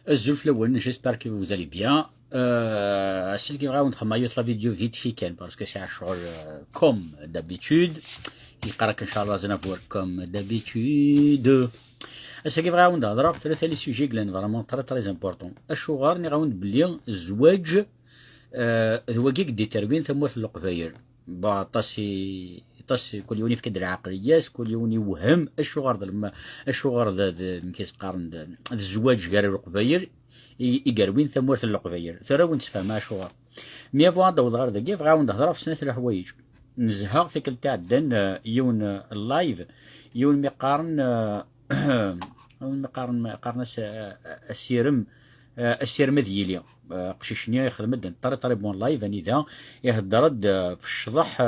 J'espère que vous allez bien. C'est qui va on travaille la vidéo vite fait parce que c'est un choix comme d'habitude. Il paraît que Inch'Allah زنفور comme d'habitude. C'est qui va on هضره في ثلاثة sujets qui sont vraiment très importants. الشغار ني غاون بلي الزواج ذوقيك دي تربين ثم القبايل باطاسي كل يوني في كدر عقليات كل يوني وهم الشغار ذا مكيس قارن الزواج قال القبايل يقروين ثمورة القبايل ترى وين تفهم شغار مية فوان دو ظهر ذا كيف غاون نهضر في سنة الحوايج نزهق ثقل تاع دن يون اللايف يون مقارن قارن السيرم ذيلي قشيشني يخدم الدن طري بون لايف اني ذا يهدرد في الشضح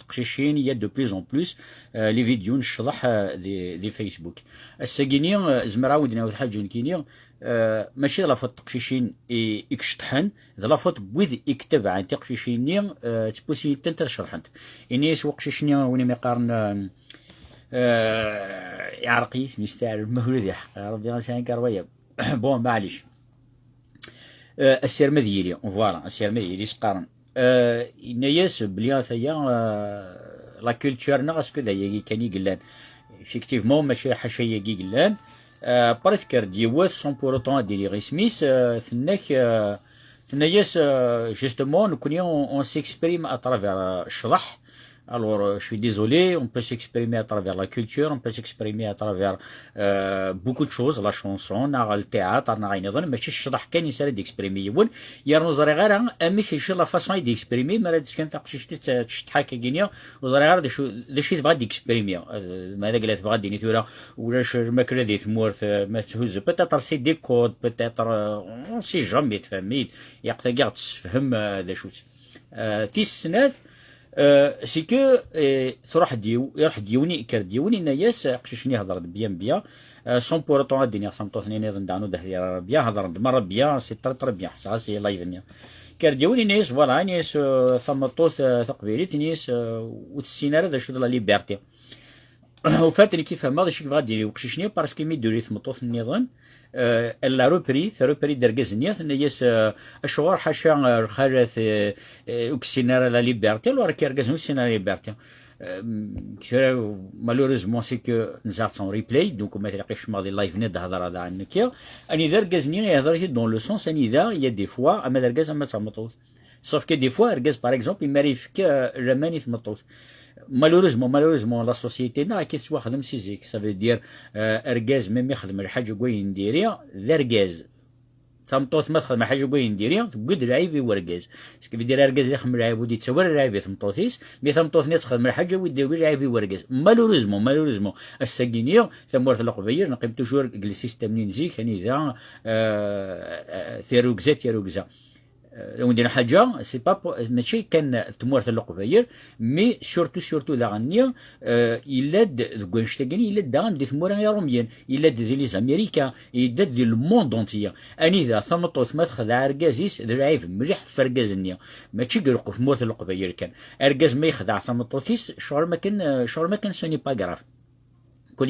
قشيشين يا دو بليز اون بليس لي فيديو الشضح دي فيسبوك الساكيني زمرا ودنا حاجه كيني ماشي لافوت قشيشين يكشطحن ذا لافوت بوذ يكتب عن تقشيشيني تبوسي تنتر شرحنت اني سوق قشيشني وني مقارن يعرقي مستعر مولود يا ربي غنسان كرويه بون معليش السير مذيلي فوالا السير مذيلي سقارن نياس بلي ثيا لا كولتور نا اسكو دايا كان يقلان effectivement ماشي حاشا يقلان بريتكر ديوات سون بوروتون ديري ريسميس ثنياس جوستومون نكوني اون سيكسبريم اترافير الشرح. Alors, je suis désolé, on peut s'exprimer à travers la culture, on peut s'exprimer à travers beaucoup de choses, la chanson, le théâtre, mais je suis كان يسال d'exprimer يقول يرنو زريغار امك يشي لا فاصون d'exprimer ما رادش كان تقشيش تشتحاكا كينيا وزريغار دشي تبغى d'exprimer ماذا قالت تبغى ديني تورا ولاش الماكله دي ثمورث ما تهز بيتيتر سي دي كود بيتيتر اون سي جامي تفهميت يقتا كاع تفهم هذا شو تيس سنات سي كو تروح يروح ديوني كرديوني ناياس قشيشني هضر بيان سون بورطون الدنيا صمتو ثنين يظن دانو دهيا بيان هضر مرة بيان سي تر بيان حسا سي لايفنيا كرديوني ناس فوالا ناس ثمطوث ثقبيليت ناس والسيناريو ذا شو لا ليبرتي وفاتني كيف ما شي غادي وقشيشني باسكو مي دوري ثمطوث النظام لا روبري درجزنيا ثنياس الشغار حاشا الخارث وكسيناريو لا ليبرتي لو راك يرجزنو سيناريو ليبرتي مالوريزمون سي كو نزعت سون ريبلاي دونك ما تلاقيش ماضي لايف نيت هضر هذا عنك اني درجزني يهضر دون لو سونس اني ذا يا دي فوا اما درجز اما تمطوث sauf que des fois رجز par exemple il m'arrive que رماني تمطوث malheureusement la société نا كي تسوا خدم سيزيك ça veut dire ارجاز ميم يخدم الحاجه كوين نديريا ذا رجاز ثمطوث ما تخدم حاجه كوين نديريا قد العيب ورجاز سكي بيدير ارجاز يخدم العيب ودي تصور العيب ثمطوثيس مي ثمطوث ني تخدم الحاجه ودي العيب ورجاز malheureusement الساكينيه ثمورث القبير نقيم توجور لي سيستيم نزيك هني ذا ثيروكزا وندير حاجه سي با ماشي كان تمورث القباير مي سورتو ذا غنيا يلاد كونشتاغني يلاد دا دي ثمورا روميين يلاد دي لي امريكا يلاد دي الموند اونتيا اني ذا ثمطوث ما تخدع اركازيس درايف مليح فركازنيا ماشي يقرق في تمورث القباير كان اركاز ما يخدع ثمطوثيس شعور ما كان سوني با غراف كل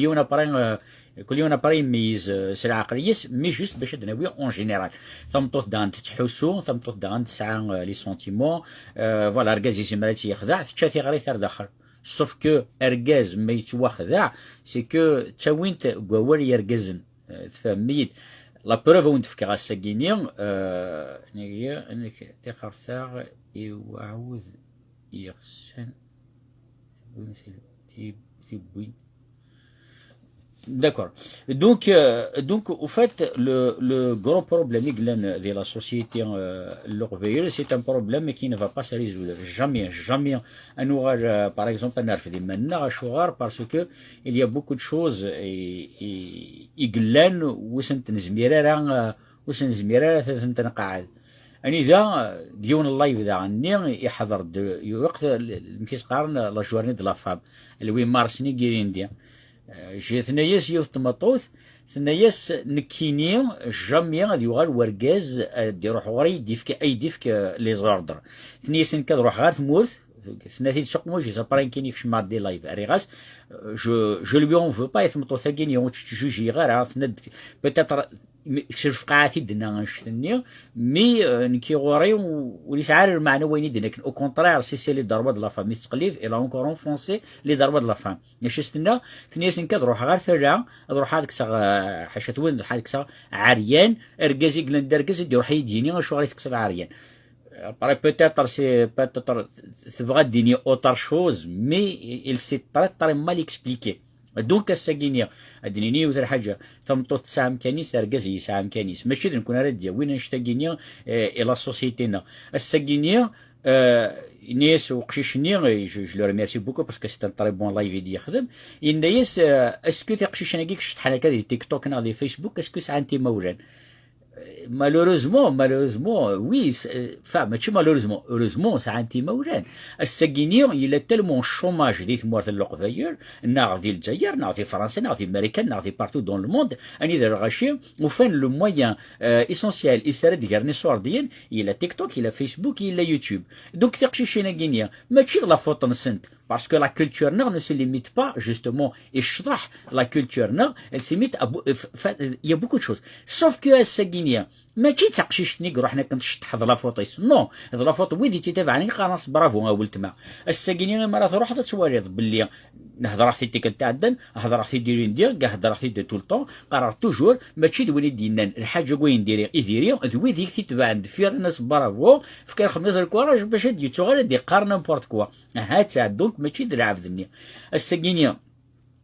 يوم اباري ميز سلعه عقليس مي جوست باش دناوي اون جينيرال ثمطوث دان تحسو ثمطوث دان تسعى لي سونتيمون فوالا اركاز يسمراتي يخدع تشاتي غير ثار داخل سوف كو اركاز ما يتواخدع سي كو تاوينت كوار يركزن تفهميت لا بروف وين تفكر الساكينيا نيا انك تخرثاغ يعاود يغسن تيبوين D'accord. Donc, au fait, le gros problème de la société européenne, c'est un problème qui ne va pas se résoudre. Jamais. Un orage, par exemple, un arf des maintenant parce que il y a beaucoup de choses et glen ou سنزميرا ثلاثة قاعد. أنا إذا ديون اللايف ذا عني يحضر وقت مكيس قارن لا جورني د لا فاب اللي وين مارسني كيرين ديا ثناياس يوث تمطوث ثناياس نكيني جامي غادي يوغال وركاز دي روح وري ديفك اي ديفك لي زوردر ثناياس نكاد روح غير تمورث سناتي تسقمو جي سابرين كيني كش مع دي لايف اريغاس جو لوي اون فو با يثمطو ثاكيني اون تجوجي غير ثند بيتيتر كشف قاعتي دنا نشتني مي نكي غوري وليس عارف المعنى وين يدنا لكن او كونترير سي لي ضربه د لا فامي تقليف الى اونكور اونفونسي لي ضربه د لا فام اش استنى ثنيس نكا تروح غير ثرا تروح هذيك حشت وين هذيك عريان اركازي كلندركز يدير روح يديني شو غادي تكسر عريان peut-être c'est peut-être تبغى ديني اوتر شوز مي il sait très très mal expliquer دونك الساكينيا ادنيني وثر حاجه ثمطو تسعه مكانيس اركزي ساعه مكانيس ماشي نكون رديا وين نشتاقينيا الى سوسيتينا الساكينيا نيس وقشيشني جو لو ريميرسي بوكو باسكو سي ان طري بون لايف يدي يخدم ان يس اسكو تقشيشنا كيك شطح لك هذه تيك توك نا دي فيسبوك اسكو ساعتي مولان malheureusement, oui, enfin, malheureusement, heureusement, ça a été mauvais. السجينير il est tellement chômage ديت موارد اللقفير ناغذي الجزائر ناغذي فرنسا ناغذي امريكان ناغذي بارتو دون لو موند اني ذا الغاشي وفين لو مويان اسونسيال يسرد يقرني صور ديال الى تيك توك الى فيسبوك الى يوتيوب دونك تقشي شينا غينيا ماشي لا فوت نسنت parce que la culture nord ne se limite pas justement et la culture nord elle se limite à il y a beaucoup de choses sauf que السجينيا ماشي تقشيشني روح حنا كنشطح هاد لافوطيس نو هاد لافوط ويدي تتابعني خلاص برافو اولت ما الساكيني مرات روح تتواليض باللي نهضر في تيك تعدن نهضر في ديرين دير كاع هضر في دو طول طون قرر توجور ماشي دويني دينا الحاجه وين ديري يديري دوي ديك تتبع في الناس برافو فكان خمس الكوراج باش دي تشغل دي قار نيمبورت كوا هاتا دونك ماشي درع في الدنيا الساكيني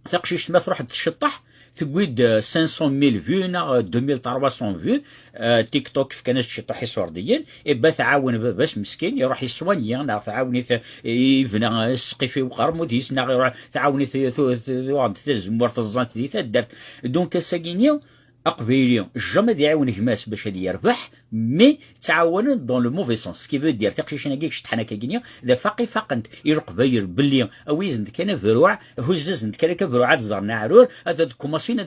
تقشيش ما تروح تشطح تقويد 500,000 فيو نا 2300 فيو تيك توك في كانش تشطح يصور ديال إبا تعاون باش مسكين يروح يسواني نا تعاوني يبنى سقي في وقرمود يسنا يروح تعاوني تزمور تزانت دي درت دونك الساكينيو اقبيليون جامي يعاون كماس باش هادي يربح مي تعاونوا دون لو موفي سون سكي فو دير تقشيشنا كيك شطحنا كاكينيا ذا فاقي فاقنت يرقبير باللي اويزنت كان فروع هززنت كان كبروع زرنا عرور هذا كوماسين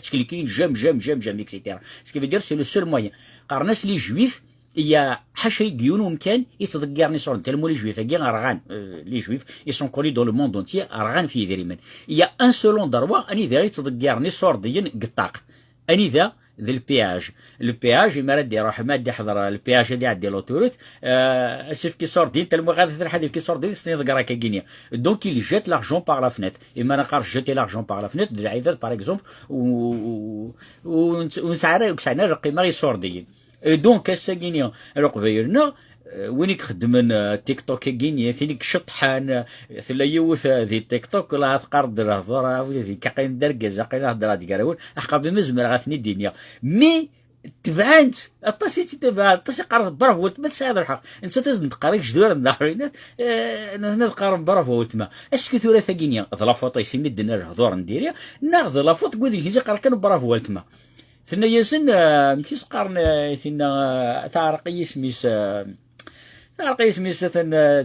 تشكلكين جام اكسيتيرا سكي فو دير سي لو سول موين قارناس لي جويف يا حاشا يجيون كان يتذكرني صور تلمو لي جويف كاع ارغان لي جويف يسون كوني دون لو موند اونتيي ارغان في ديريمن يا ان سولون دروا اني ذا يتذكرني صور ديال قطاق اني ذا البياج ما رد يروح ما دي حضر البياج هذه عندي لوتوريت شوف كي صور ديال تلمو غادي الحديث كي صور ديال سني ذكرا كاكينيا دونك il jette l'argent par la fenêtre اما انا قارش جيتي l'argent par la fenêtre دعيفات باغ اكزومبل ونسعنا القيمه يصور ديال دونك الساكينيا رقبيرنا وينك خدمن تيك توك كينيا ثينيك شطحان ثلا يوث ذي تيك توك ولا تقرد الهضره ذي كاين دركز كاين هضره ديك راول حقا بمزمر غاثني الدنيا مي تبعت الطاسي تبع الطاسي قرب برافو تما تساعد الحق انت تزن تقاريك جدور الدارينات انا نقارن برافو تما اسكو ثورة ثاكينيا ظلا فوطي سيمدنا الهضور نديريا ناخذ لا فوط قودي هيزي قرا كان برافو تما ثنا ياسن مكيس قارن ثنا تعرقي سميس تعرقي سميس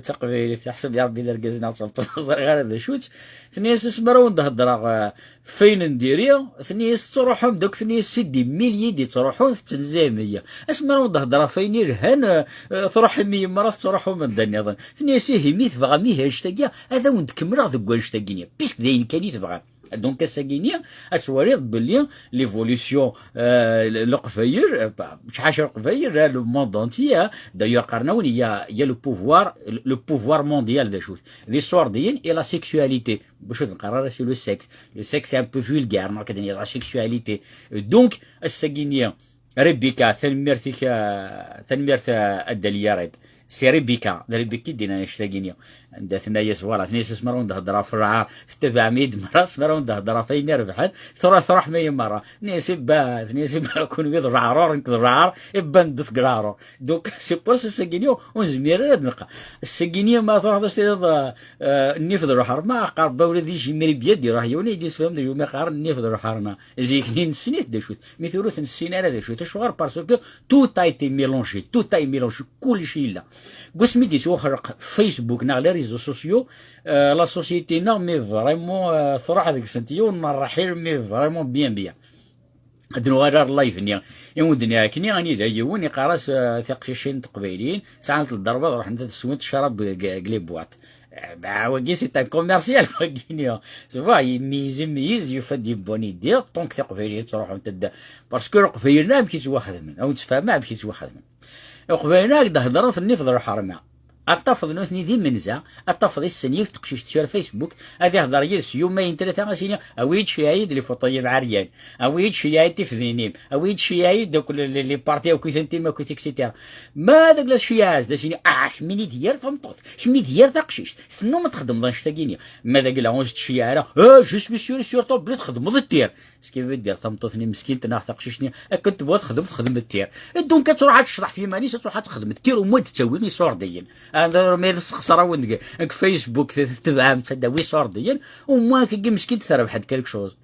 تقبيل تحسب يا ربي دركزنا غير هذا شوت ثني سمرون الهضره فين نديريا ثني تروحهم دوك ثني سيدي مليي دي تروحوا تلزاميه اسمرون الهضره فين يرهن تروح 100 مره تروحوا من دنيا ظن ثني سي ميث بغا مي هاشتاقيا هذا وندكمل هذاك واشتاقينيا بيسك داين كاني تبغى دونك الساكينيا اتوريض باللي ليفوليسيون القفاير شحال القفاير لو موند انتيا دايوغ قارناون يا لو بوفوار مونديال دا شوت لي صور ديال اي لا سيكسواليتي باش نقرر سي لو سكس ان بو فولغار ما كدير لا سيكسواليتي دونك الساكينيا ريبيكا ثنميرتك الدلياريد سي ريبيكا دينا نشتاقينيا عندها ثنايا فوالا ثنايا سمرون تهضر في الرعار تتبع 100 مره سمرون تهضر فين ربحت تروح 100 مره ثنايا كون بيض الرعار نكذ الرعار يبان دف قرارو دوك سي بوس الساكينيو ونزمير نلقى الساكينيا ما تروح تستيض النفذ الرحار ما قرب ولدي يجي ميري بيدي راح يوني يدي فهم ديو ما قار النفذ الرحار ما زيكنين سنيت داشوت مثلوث السنه داشوت شغار باسكو تو تايتي ميلونجي كل شيء لا قسم ميدي توخرق فيسبوك نا لي ريزو سوسيو لا سوسيتي نا مي فريمون صراحه ديك سنتيو نرحيل مي فريمون بيان ادنو غير اللايف نيا يودني كني غني دا يوني قراص ثقشيشين تقبيلين ساعات الضربه روح انت تسويت الشراب قليب بواط واقي سي تان كوميرسيال واقيني سوفا يميز يفدي بوني دير طونك تقبيلين تروح انت باسكو قبيلنا بكيت واخد من او تفهم بكيت واخد من قبيلنا كدا هضروا في النفض الحرمه الطفض نوثني ذي منزا الطفض السنيك تقشيش تشير فيسبوك هذه هضر يس يومين ثلاثة غاسيني اويد شيايد اللي فطيب عريان اويد شيايد تفذينيم اويد شيايد دوك اللي بارتي وكي ثنتي ما كنت اكسيتيرا ما داك الشياز داسيني حميني ديال فمطوط حميني ديال تقشيش سنو ما تخدم ضنش تاكيني ماذا قال اونج تشيارا جوست مسيور سورتو بلي تخدم التير سكي في دير ثمطوطني مسكين تناخ تقشيشني كنت بغا تخدم التير دونك كتروح تشرح في مانيس تروح تخدم التير ومود تسويني صور ديال انا ما خساره وندك فيسبوك تبع تداوي صور ديال وما كي مسكين تربح كالك شوز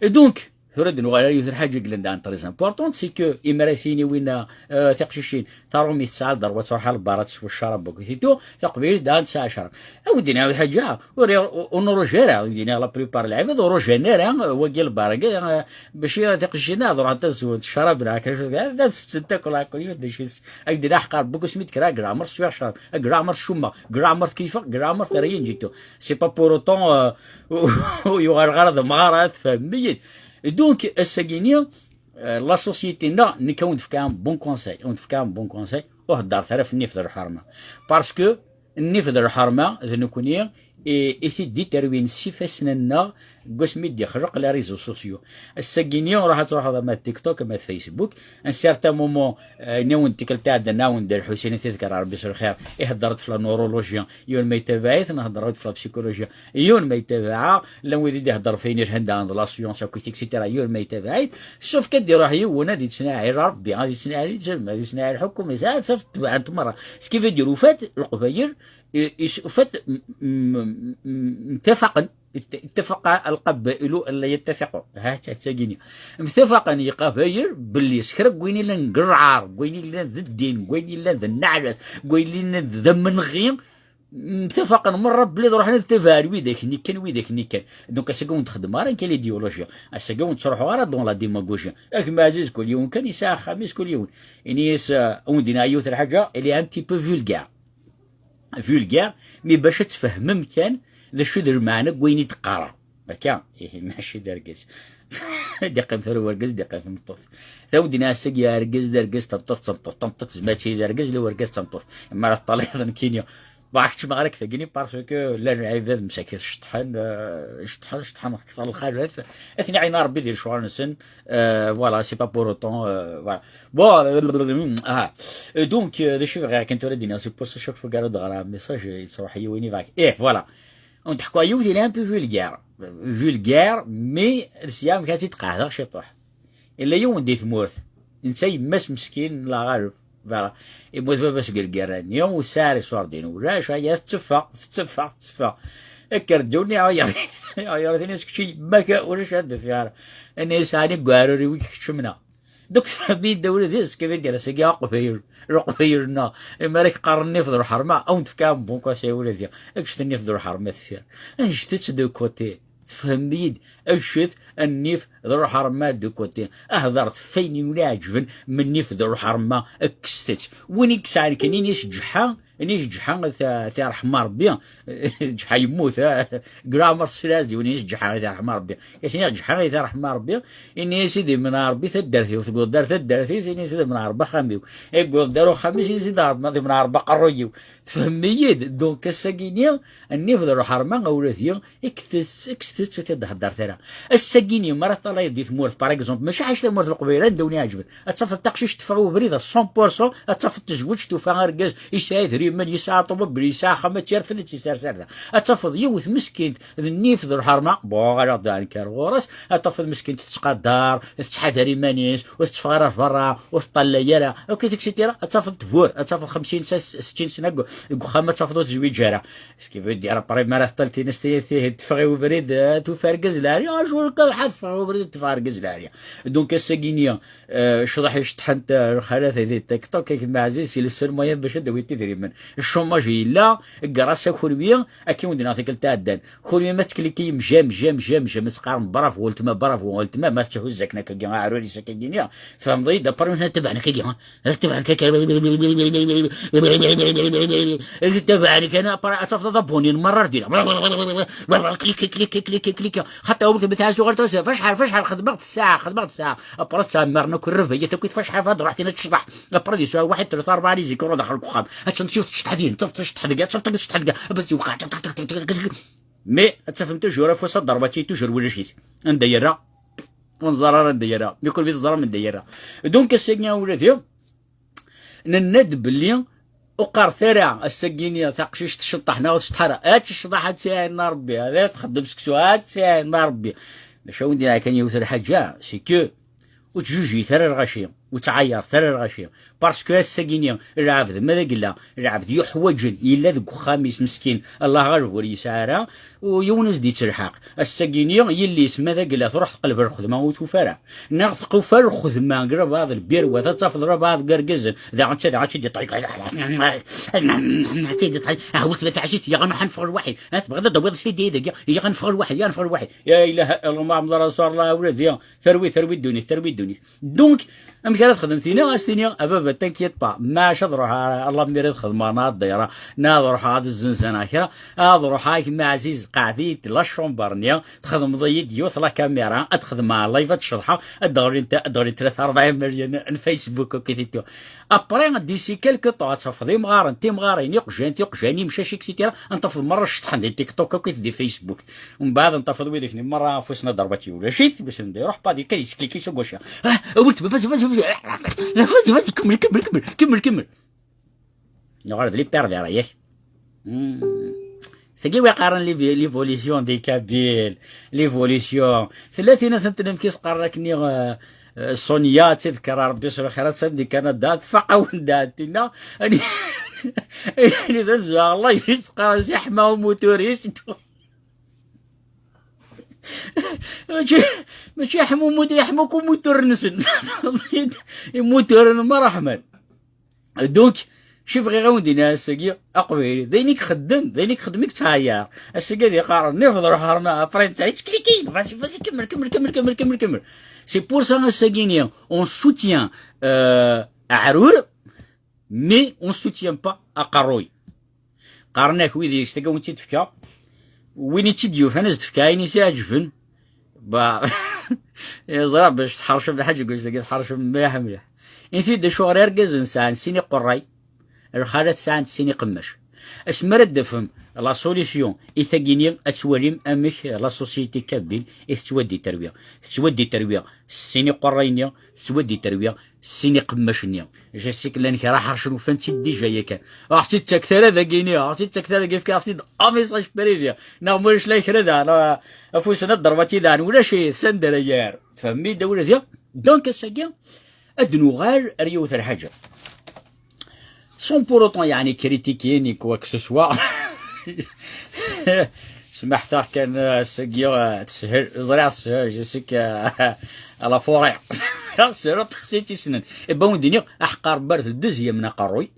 دونك فرد نغير يوثر حاجه قلنا تري امبورطون سي كو امراسيني وين تقشيشين تارومي تسعه ضربه تروح البارات والشراب وكيتو تقبيل دان ساعه شراب ودينا حاجه ونروجيرا ودينا لا بريبار العباد وروجينيرا وقال البارقه باش تقشينا هضر تزود الشراب راك تاكل كل يوم ديشيس اكدنا حقار بوكو سميت كرا غرامر سوير شراب غرامر شوما غرامر كيف غرامر ثريين جيتو سي با بوروتون يغير غرض مغارات فهميت دونك الساكينيا لا سوسيتي نكون فكان بون كونساي ونفكان بون كونساي وهدار ثلاث النفذ الحرمه باسكو النفذ الحرمه نكونيا ايتي دي تروين سيفاسنا قسمي دي خرق لا ريزو سوسيو الساكينيا راح تروح ما تيك توك ما فيسبوك ان سيرتان مومون ناون تيكل تاع ناون دير حسين تذكر ربي يسر خير هضرت في النورولوجيا يون ما يتابعيت نهضرت في البسيكولوجيا يون ما يتابعها لو يدي هضر فيني هند عند لا سيونس كويتيك سيتيرا يون ما يتابعيت شوف كدير راح يون هادي تسناعي ربي غادي تسناعي تسمى غادي تسناعي الحكم ساعات تبع انت مره كيف يديروا فات القبايل فات اتفق القبائل الا يتفقوا تاجيني متفقا يقبايل باللي سكر قويني لنا قرعار قويني لنا ذا الدين قويني لنا ذا النعلة قويني لنا ذا منغيم متفقا مرة بلي روح نتفاعل ويداك نيكان ويداك نيكان دونك اساكون تخدم راه كاين الايديولوجيا اساكون تروحوا راه دون لا ديماغوجيا ما عزيز كل يوم كان يساع خميس كل يوم انيس وندينا ايوت الحاجه اللي ان تي بو فولغار مي باش تفهم مكان ذا شو در معنا قويني تقرا هكا ماشي درقس دقيقه مثلا ورقز دقيقه في المطوف ثودنا السق يا رقز درقز تمطط زماتي درقز لو ورقز تمطط اما الطليظ كينيا ضحكت مغرك ثقني باسكو لا العباد مساكين شطحن اكثر الخارج اثني عين ربي ديال شوار نسن فوالا سي با بور اوتون فوالا بون دونك دي شي غير كنت ولدينا سي بوس شوك في قال دغرا ميساج صراحه يويني فاك فوالا ونضحكوا يوث الى ان بو فولغار مي السيام كانت تقعد شي طوح الا يوم ديت مورث انت يماس مسكين لا غالب فوالا يموت باش قرقران يوم وساري صور دينو ولا شويه تتفق كردوني عيرتني شي ما كاولش شاد فيها اني ساني قاروري ويك شمنا دوك فهمي الدوله ديس كيف دير سيقا قفيرنا اما راك قرني في الحرمه او نتفكام بونكا سي ولا ديال اكشتني في الحرمه ثير انشتت دو كوتي تفهميد اشت النيف ذو الحرمه دو كوتي اهضرت فين ولا عجبن من نيف ذو الحرمه اكستت وين كسان كاينين يشجحها اني جحا تاع رحمه ربي جحا يموت جرامر سلازي وني جحا تاع رحمه ربي كاين جحا تاع رحمه ربي اني سيدي من ربي تدرتي وتقول دار تدرتي سيدي من ربي خاميو يقول دارو خميس يزيد من ربي قرويو تفهمي دونك الساكينيا اني في الحرمه اولاتيا اكستس تهضر ثرا الساكينيا مرة الله يدي مورث باغ اكزومبل ماشي حاجه مورث القبيله دوني عجبت تصف التقشيش تفعو بريده 100% تصف التزوج توفا ركاز يساعد من يسعى طبب يسعى خمة تيرفد يسار سرده اتفض يوث مسكين النيف ذو الحرمه بوغا دار كارغورس اتفض مسكين تتقدر تحذري مانيس وتفغر برا وتطلع يرا اوكي تكسيتيرا اتفض تفور اتفض 50 60 سنه خمة تفض تزويج جاره كيف دير بري مرة طلتي نستي تفغي وبريد تفرقز لاريا جور كحف وبريد تفرقز لاريا دونك الساكينيا شرح يشطحنت الخلاثه ديال تيك توك كيما عزيز سي السلميه باش دويتي تدري من الشوماج لا كراسا كورميا اكي ودنا ثقل تاعدان كورميا ما تكليكي مجام مسقارن برافو ولتما برافو ولتما ما تهزك نكا عروري سكينيا فهم ضي دبر مثلا تبعنا كي تبعنا تبعني كان اصف ضبوني المرر دينا كليك حتى هو بتاعش غير فشحال خدمت الساعه ابرا سامرنا كل ربيه تكويت فشحال فهاد رحتي نتشرح ابرا دي سوا 1 3 4 لي زيكرو دخل الكخام عشان تشوف تشتحدين تشتحد شفت تشتحد بس وقع مي تفهمت جورا فوس ضربتي توجور ولا شيت نديرها ونزرر نديرها يكون بيت الزرار نديرها دونك السيغنيا ولادي نند بلي وقار ثرى السكينية تقشيش تشطحنا وتشطحنا الشطحة تاعنا ربي هذا تخدم سكسو تاعنا ربي شو ندير كان يوثر حاجة سي كو وتجوجي ثرى الغشيم وتعير ثرى الغشيم باسكو السكينية العبد ماذا قلا العبد يحوج إلا ذوك خامس مسكين الله غير وري سارة ويونس دي تلحق السكينية يلي ماذا قلا تروح تقلب الخدمة وتفرع نغثقو فر الخدمة قرب هذا البير وذا تفضل هذا قرقز ذا عاد دي طريق هاوت ما تعجيت يا غنفر الواحد تبغى تدوي سيدي ذاك يا غنفر الواحد يا اله الا الله محمد رسول الله ولدي ثروي الدنيا دونك مشات تخدم ثينا ابابا تنكيت با ما شضرها الله ميرد خدمه الدايره ناظر هذا الزنزانه كا اضروح هاك مع عزيز قاعديت لا شومبرنيا تخدم ضيد يوث لا كاميرا تخدم مع لايف تشرحها دوري 3 4 مليون الفيسبوك وكيتيتو ابري ديسي كلكو طوا تفضي مغارن تي مغارين يقجاني مشى اكسيتيرا انتفض مره شطحن دي تيك توك وكيدي فيسبوك ومن بعد انتفض ويديك مره فوسنا ضربتي ولا شيت باش ندير روح بادي كيس كليكي سو غوشا قلت فاز كمل نغرد لي بير رايح سكي ويقارن ليفوليسيون دي كابيل ليفوليسيون 30 سنه نمكيس قركني سونيا تذكر ربي يسر خيرات سندي كانت دات فقا وداتنا يعني ذا الله يفيد زحمه وموتوريست ماشي يحمو موتور يحموكم موتور نسن موتور ما رحمن دونك شوف غير غوندينا السقي اقوي ذينيك خدمك تايا السقي دي قارن نفض روح هرنا ابري تعيش كليكين فاسي كمل سي بور سا السقينيا اون سوتيان عرور مي اون سوتيان با اقروي قارناك ويدي اشتكا وانت تفكا وين تيديو فانا تفكايني ساجفن با يا زرا باش تحرش بحاجه قلت لك تحرش مليح انتي دا شو غير انسان سيني قراي الخالات ساعه سيني قماش اسمرد دفهم لا سوليسيون ايثاغينيا اتوليم امك لا سوسيتي كابيل تودي تربيه سيني قراينيا تودي تربيه سيني قماشنيا جاسيك لانك راح حرشنو فانتي ديجا ياك عرفتي تكثر هذا كينيا عرفتي تكثر كيف عرفتي اميساج بريديا نعمرش لا كردا انا افوسنا ضربتي دان ولا شي سندر يار تفهمي دوله ديال دونك الساكيا ادنو غير ريوث الحاجه سون بوروطون يعني كريتيكيني كوا كسوسوا سمحت كان الساكيا تسهل زرع تسهل جاسيك على فوريع سيرت خسيتي سنن بون ديني احقر برد الدزيه من قروي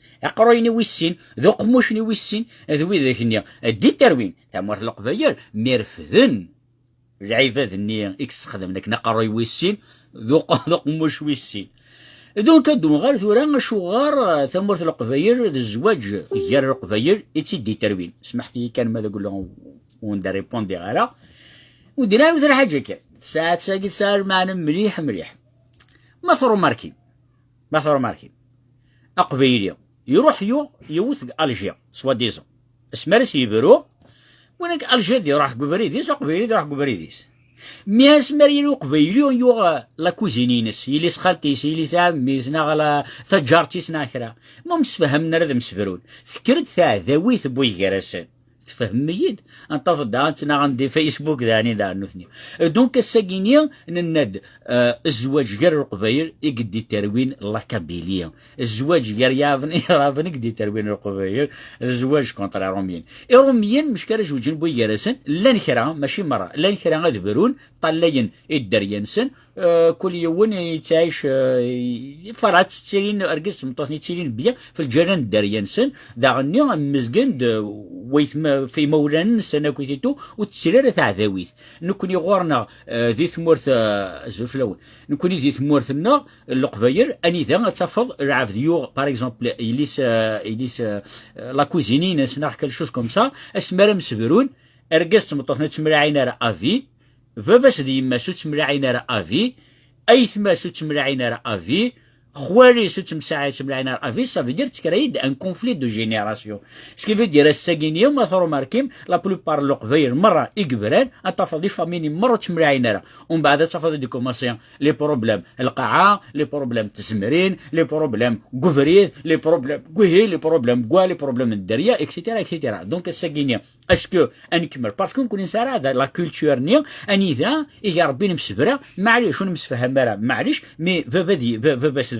ويسين ذو قموشني ويسين ذوي ذاك النيا دي تروين تاع مورث القبايل ميرفذن العباد النيا اكس خدمناك نقروي ويسين ذو قموش ويسين دونك دون غير ثورا شغار ثمرت القبايل الزواج غير القبايل دي تروين سمحتي كان ماذا نقول لهم وندير ريبوندي غيرها ودينا مثل حاجه كي ساعات ساقي صار معنا مليح ما ثرو ماركين اقبيليا يروح يوث الجيا سوا ديزون اسمارس يبرو ونك الجيا يروح قبريديس اقبيلي يروح قبريديس مي اسمر يلو قبيليو يو لا كوزينينس يلي سخالتيس يلي ساميس نغلا تجارتيس ناخرا ما مسفهمنا رذم سفرون فكرت تاع ذويث بوي كراسان تفهم ميد انتفض دا انتنا غندي فيسبوك داني دا نثني دونك الساكينيا نناد الزواج غير القبايل يقدي تروين لا كابيليا الزواج غير يافن يقدي تروين القبايل الزواج كونترا روميين روميين مش كارج وجن بو يرسن لا نكرا ماشي مرة لا نكرا غادبرون طلين الدريانسن كل يوم يتعيش فرات تسيرين ارقص مطوثني تسيرين بيا في الجيران الدريانسن داغني مزقند ويثما في مولان سنة كويتو وتسيرين تاع ذاويث نكون يغورنا ذي ثمورث الزوف الاول نكون ذي ثمورثنا القباير اني ذا تفض رعف ديو باغ اكزومبل يليس لا كوزيني ناس ناخ كل شوز كوم سا اسمرا مسبرون ارقصت مطوثنا تمراعينا راه افي فباس ديما سو تمراعينا راه افي ايثما سو تمراعينا راه افي خواري سو تمراعينا راه افي سا فيدير تكرايد ان كونفلي دو جينيراسيون سكي فيدير الساكينيو ما ثرو ماركيم لا بلوبار لوقفير مره يكبران اتفضي فاميني مره تمراعينا راه ومن بعد تفضي دي كوماسيون لي بروبليم القاعه لي بروبليم تسمرين لي بروبليم غوفريد لي بروبليم كوهي لي بروبليم كوا لي بروبليم الدريه اكسيتيرا اكسيتيرا دونك الساكينيو اسكو انكمل باسكو نكون انسان هذا لا كولتور نيا اني ذا يا ربي نمسفرا معليش ونمسفهم راه معليش مي بابا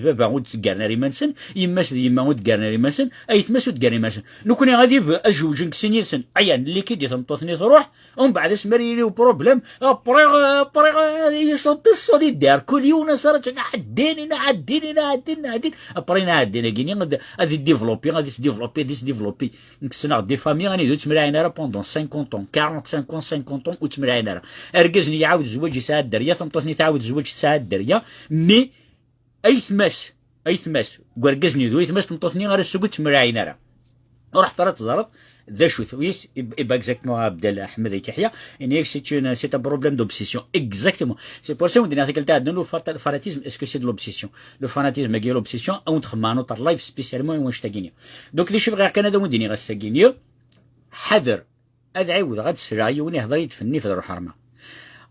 بابا ود تقارنا ريمانسن يماس يما ود تقارنا ريمانسن اي تماس ود تقارنا ريمانسن نكون غادي اجوج سنيرسن عيان اللي كيدي تمطوثني تروح ومن بعد سمري لي بروبليم ابري يصد السوليدير كل يوم صارت نعدين ابري نعدين كيني غادي ديفلوبي ديفلوبي نكسنا دي فامي غادي دوت مراينا راه بوندون 50 طون 45 طون وتمراينا راه اركزني يعاود زواج ساعه الدريه تمطوثني تعاود زواج ساعه الدريه مي اي ثماس قرقزني ذو يثماس تمطوثني غير السوق تمراعينا راه وراح فرات زرط ذا شو ثويس يبقى اكزاكتومون عبد احمد يحيى يعني سي ان بروبليم دوبسيسيون اكزاكتومون سي بور سا ودينا ارتيكل تاع نو فاناتيزم اسكو سي دو لوبسيسيون لو فاناتيزم كي لوبسيسيون او نتخمانو تاع لايف سبيسيالمون واش تاكينيو دونك لي شوف غير كان هذا وديني غاساكينيو حذر ادعي غاد سراي وني هضر يدفني في الروح حرمه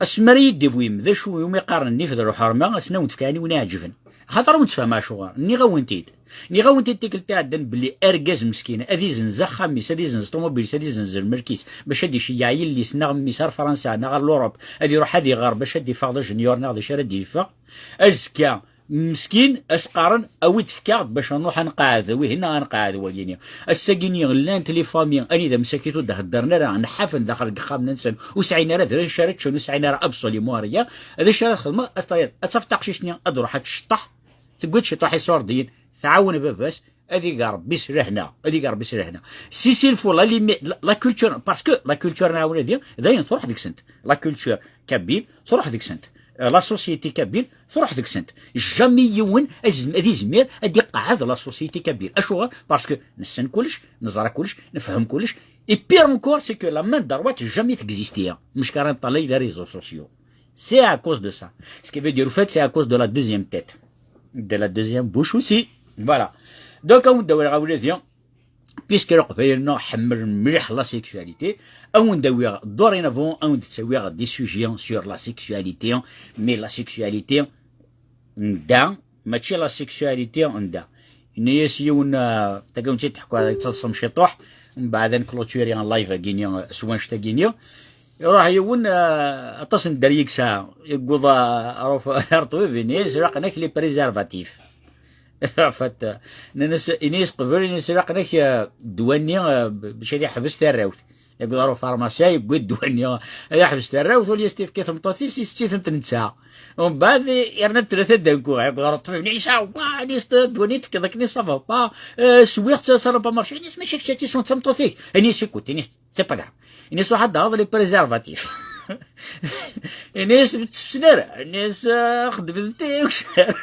اسمري ديفويم ذا شو يوم يقارنني في الروح حرمه اسنا ونتفكاني وني عجبن خاطر ونتفاهم شغل ني غاونتيد تيكل تاع دن بلي اركاز مسكينه ادي زنزا خامس ادي زنز طوموبيل ادي زنز المركيز باش هادي شي يعيل اللي سنا ميسار فرنسا نغار لوروب ادي يروح هادي غار باش هادي فاض جونيور نغادي شرا يفا ازكا مسكين اسقارن او تفكار باش نروح نقعد وهنا نقعد وليني الساكيني لان لي فامي اني اذا مسكيتو دهدرنا راه نحفن داخل القام ننسى وسعينا راه دري شريت شنو سعينا راه ابسولي موريا هذا شرا خدمه اتفتق شنيا ادروح تشطح تقول شطح يسوردين تعاون باباس هذيك ربي سرحنا سي الفولا اللي لا كولتور باسكو لا كولتور نعاون داين تروح ديك سنت لا كولتور كابيل تروح ديك سنت لا سوسيتي كابيل تروح ديك سنت جامي يون هذه زمير هادي قعد لا سوسيتي كابيل اشوغ باسكو نسن كلش نزرع كلش نفهم كلش اي بير انكور سي كو لا مان دروات جامي تكزيستيا مش كارن طالي لي ريزو سوسيو سي ا كوز دو سا سكي في دير فات سي ا كوز دو لا دوزيام تيت de la deuxième bouche aussi voilà donc on doit regarder puisque nous حمر مليح la sexualité on doit dorénavant on doit des sujets sur la sexualité mais la sexualité ندا ماشي la sexualité ندا الناس يون تقوم تحكوا على تصم شطوح من بعد نكلوتوري ان لايف كينيا سوان شتا كينيا يروح يون اتصل دريك ساعة يقول عرف يرطوي بنيس رقناك لي بريزرفاتيف فات ناس قبل ناس رقناك دواني باش هذه حبست الراوث يقول عرف فارماسيا يقول دواني هذا حبست الراوث واللي يستيف كيف مطوسيس يستيف انت ساعة ومن بعد يرنا ثلاثة دنكو يقول عرف طفل نعيشة وكاع نيس دوانيت كذا كني صافا با سويخت صار با مارشي ناس ماشي كشاتي سون تمطوثيك نيس يكوت نيس سي با كاع الناس واحد هذا لي بريزرفاتيف الناس بتسنر الناس خدمتي وكسر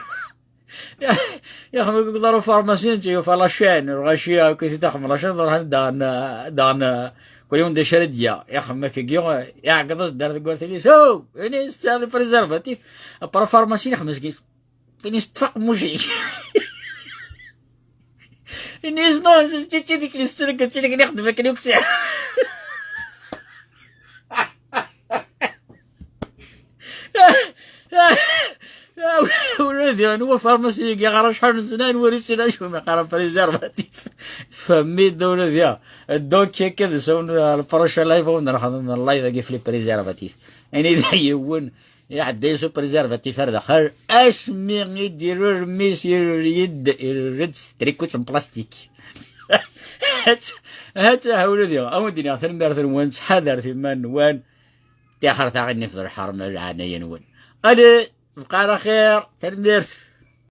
يا اخي يقدروا فارماسيين تيو فلاشين الغاشيه كي تخمر لاشين دان كل يوم دي شرديا يا اخي ما كيو يا قدس دار قلت لي سو الناس هذا بريزرفاتيف برا فارماسيين خمس كيس الناس تفق موجي الناس نو تي ديك الستوري قلت لك نخدم لك وكسر ولادي هو فارماسي كيغرا شحال من سنه نوريسينا شو ما قرا بريزيرفاتيف فميت ولادي دونك كذا سون البروشا لايف ونروح من اللايف كيف لي بريزيرفاتيف يعني دايون يعد يسو بريزيرفاتيف هذا خير اسمي يديروا رميس يرد تريكوت بلاستيك هات ولادي اودينا ثمار ثموان حذر ثمان وان تاخر تاع النفط الحرم العانيه نون انا بقى على خير تنمرت